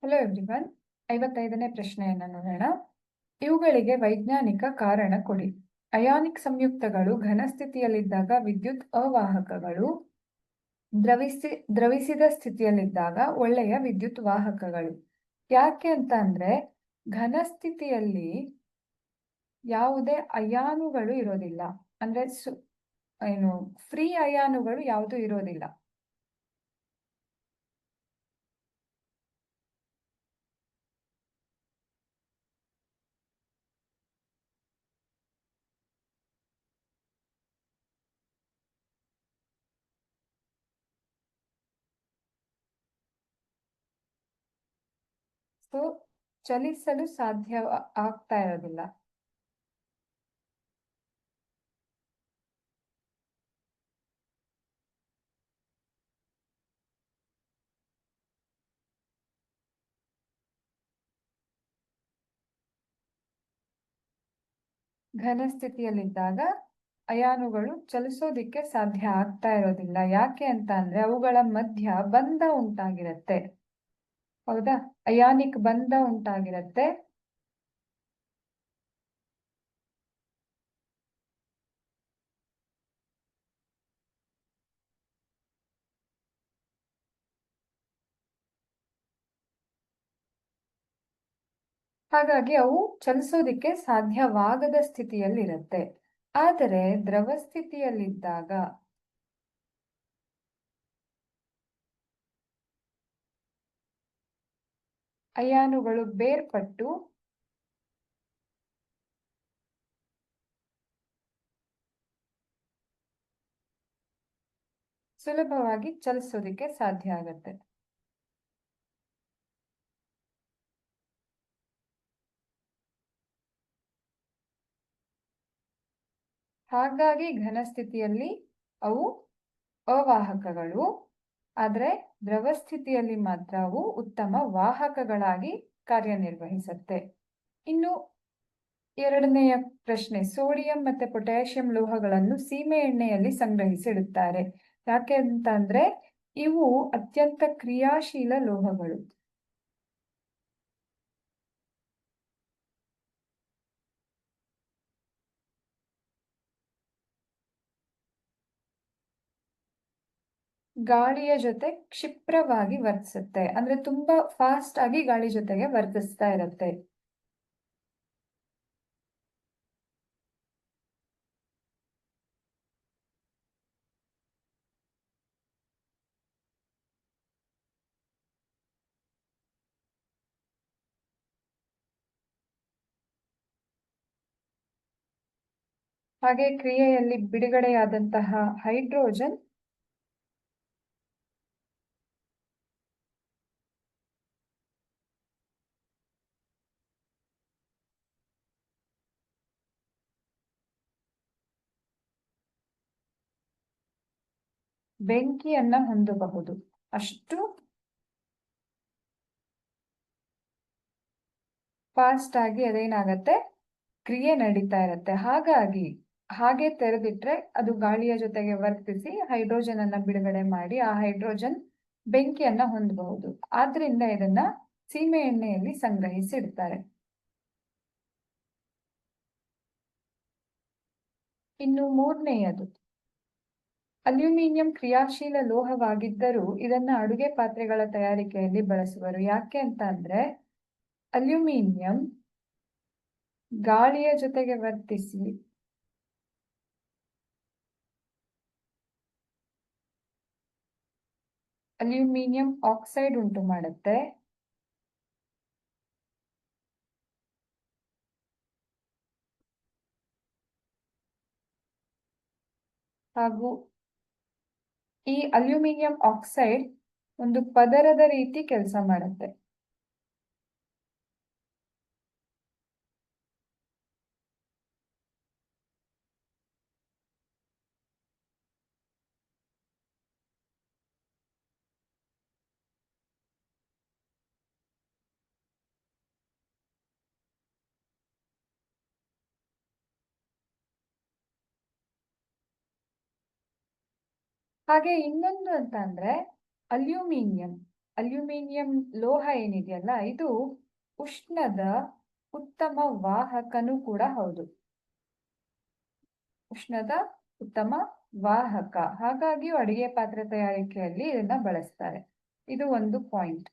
Hello everyone. 55ನೇ ಪ್ರಶ್ನೆಯನ್ನು ನೋಡೋಣ. ಇವುಗಳಿಗೆ ವೈಜ್ಞಾನಿಕ ಕಾರಣ ಕೊಡಿ. ಅಯಾನಿಕ್ ಸಂಯುಕ್ತಗಳು ಘನ ಸ್ಥಿತಿಯಲ್ಲಿದ್ದಾಗ ವಿದ್ಯುತ್ ಅವಾಹಕಗಳು, ದ್ರವಿಸಿದ ಸ್ಥಿತಿಯಲ್ಲಿದ್ದಾಗ ಒಳ್ಳೆಯ ವಿದ್ಯುತ್ ವಾಹಕಗಳು. ಯಾಕೆ ಅಂತ ಅಂದ್ರೆ ಘನ ಸ್ಥಿತಿಯಲ್ಲಿ ಯಾವುದೇ ಅಯಾನುಗಳು ಇರೋದಿಲ್ಲ. ಅಂದ್ರೆ ಫ್ರೀ ಅಯಾನುಗಳು ಯಾವುದು ಇರೋದಿಲ್ಲ. ಸೊ ಚಲಿಸಲು ಸಾಧ್ಯ ಆಗ್ತಾ ಇರೋದಿಲ್ಲ. ಘನ ಸ್ಥಿತಿಯಲ್ಲಿದ್ದಾಗ ಅಯಾನುಗಳು ಚಲಿಸೋದಿಕ್ಕೆ ಸಾಧ್ಯ ಆಗ್ತಾ ಇರೋದಿಲ್ಲ. ಯಾಕೆ ಅಂತ ಅಂದ್ರೆ ಅವುಗಳ ಮಧ್ಯ ಬಂಧ ಉಂಟಾಗಿರುತ್ತೆ. ಹೌದಾ? ಅಯಾನಿಕ್ ಬಂಧ ಉಂಟಾಗಿರುತ್ತೆ. ಹಾಗಾಗಿ ಅವು ಚಲಿಸೋದಿಕ್ಕೆ ಸಾಧ್ಯವಾಗದ ಸ್ಥಿತಿಯಲ್ಲಿರುತ್ತೆ. ಆದರೆ ದ್ರವ ಸ್ಥಿತಿಯಲ್ಲಿದ್ದಾಗ ಅಯಾನುಗಳು ಬೇರ್ಪಟ್ಟು ಸುಲಭವಾಗಿ ಚಲಿಸೋದಿಕ್ಕೆ ಸಾಧ್ಯ ಆಗುತ್ತೆ. ಹಾಗಾಗಿ ಘನ ಸ್ಥಿತಿಯಲ್ಲಿ ಅವು ಅವಾಹಕಗಳು, ಆದರೆ ದ್ರವ ಸ್ಥಿತಿಯಲ್ಲಿ ಮಾತ್ರ ಅವು ಉತ್ತಮ ವಾಹಕಗಳಾಗಿ ಕಾರ್ಯನಿರ್ವಹಿಸುತ್ತೆ. ಇನ್ನು ಎರಡನೆಯ ಪ್ರಶ್ನೆ, ಸೋಡಿಯಂ ಮತ್ತೆ ಪೊಟ್ಯಾಷಿಯಂ ಲೋಹಗಳನ್ನು ಸೀಮೆ ಎಣ್ಣೆಯಲ್ಲಿ ಸಂಗ್ರಹಿಸಿಡುತ್ತಾರೆ. ಯಾಕೆ ಅಂತ ಅಂದ್ರೆ ಇವು ಅತ್ಯಂತ ಕ್ರಿಯಾಶೀಲ ಲೋಹಗಳು. ಗಾಳಿಯ ಜೊತೆ ಕ್ಷಿಪ್ರವಾಗಿ ವರ್ತಿಸುತ್ತೆ. ಅಂದ್ರೆ ತುಂಬಾ ಫಾಸ್ಟ್ ಆಗಿ ಗಾಳಿ ಜೊತೆಗೆ ವರ್ತಿಸ್ತಾ ಇರುತ್ತೆ. ಹಾಗೆ ಕ್ರಿಯೆಯಲ್ಲಿ ಬಿಡುಗಡೆಯಾದಂತಹ ಹೈಡ್ರೋಜನ್ ಬೆಂಕಿಯನ್ನ ಹೊಂದಬಹುದು. ಅಷ್ಟು ಫಾಸ್ಟ್ ಆಗಿ ಅದೇನಾಗತ್ತೆ, ಕ್ರಿಯೆ ನಡೀತಾ ಇರುತ್ತೆ. ಹಾಗಾಗಿ ಹಾಗೆ ತೆರೆದಿಟ್ರೆ ಅದು ಗಾಳಿಯ ಜೊತೆಗೆ ವರ್ತಿಸಿ ಹೈಡ್ರೋಜನ್ ಅನ್ನ ಬಿಡುಗಡೆ ಮಾಡಿ ಆ ಹೈಡ್ರೋಜನ್ ಬೆಂಕಿಯನ್ನ ಹೊಂದಬಹುದು. ಆದ್ರಿಂದ ಇದನ್ನ ಸೀಮೆ ಎಣ್ಣೆಯಲ್ಲಿ ಸಂಗ್ರಹಿಸಿ ಇಡ್ತಾರೆ. ಇನ್ನು ಮೂರನೆಯದು, ಅಲ್ಯೂಮಿನಿಯಂ ಕ್ರಿಯಾಶೀಲ ಲೋಹವಾಗಿದ್ದರೂ ಇದನ್ನ ಅಡುಗೆ ಪಾತ್ರೆಗಳ ತಯಾರಿಕೆಯಲ್ಲಿ ಬಳಸುವರು. ಯಾಕೆ ಅಂತ ಅಂದ್ರೆ ಅಲ್ಯೂಮಿನಿಯಂ ಗಾಳಿಯ ಜೊತೆಗೆ ವರ್ತಿಸಿ ಅಲ್ಯೂಮಿನಿಯಂ ಆಕ್ಸೈಡ್ ಉಂಟು ಮಾಡುತ್ತೆ. ಹಾಗೂ ಈ ಅಲ್ಯೂಮಿನಿಯಂ ಆಕ್ಸೈಡ್ ಒಂದು ಪದರದ ರೀತಿ ಕೆಲಸ ಮಾಡುತ್ತೆ. ಹಾಗೆ ಇನ್ನೊಂದು ಅಂತ ಅಂದ್ರೆ ಅಲ್ಯೂಮಿನಿಯಂ ಅಲ್ಯೂಮಿನಿಯಂ ಲೋಹ ಏನಿದೆಯಲ್ಲ ಇದು ಉಷ್ಣದ ಉತ್ತಮ ವಾಹಕನೂ ಕೂಡ ಹೌದು. ಉಷ್ಣದ ಉತ್ತಮ ವಾಹಕ, ಹಾಗಾಗಿ ಅಡಿಗೆ ಪಾತ್ರೆ ತಯಾರಿಕೆಯಲ್ಲಿ ಇದನ್ನ ಬಳಸ್ತಾರೆ. ಇದು ಒಂದು ಪಾಯಿಂಟ್.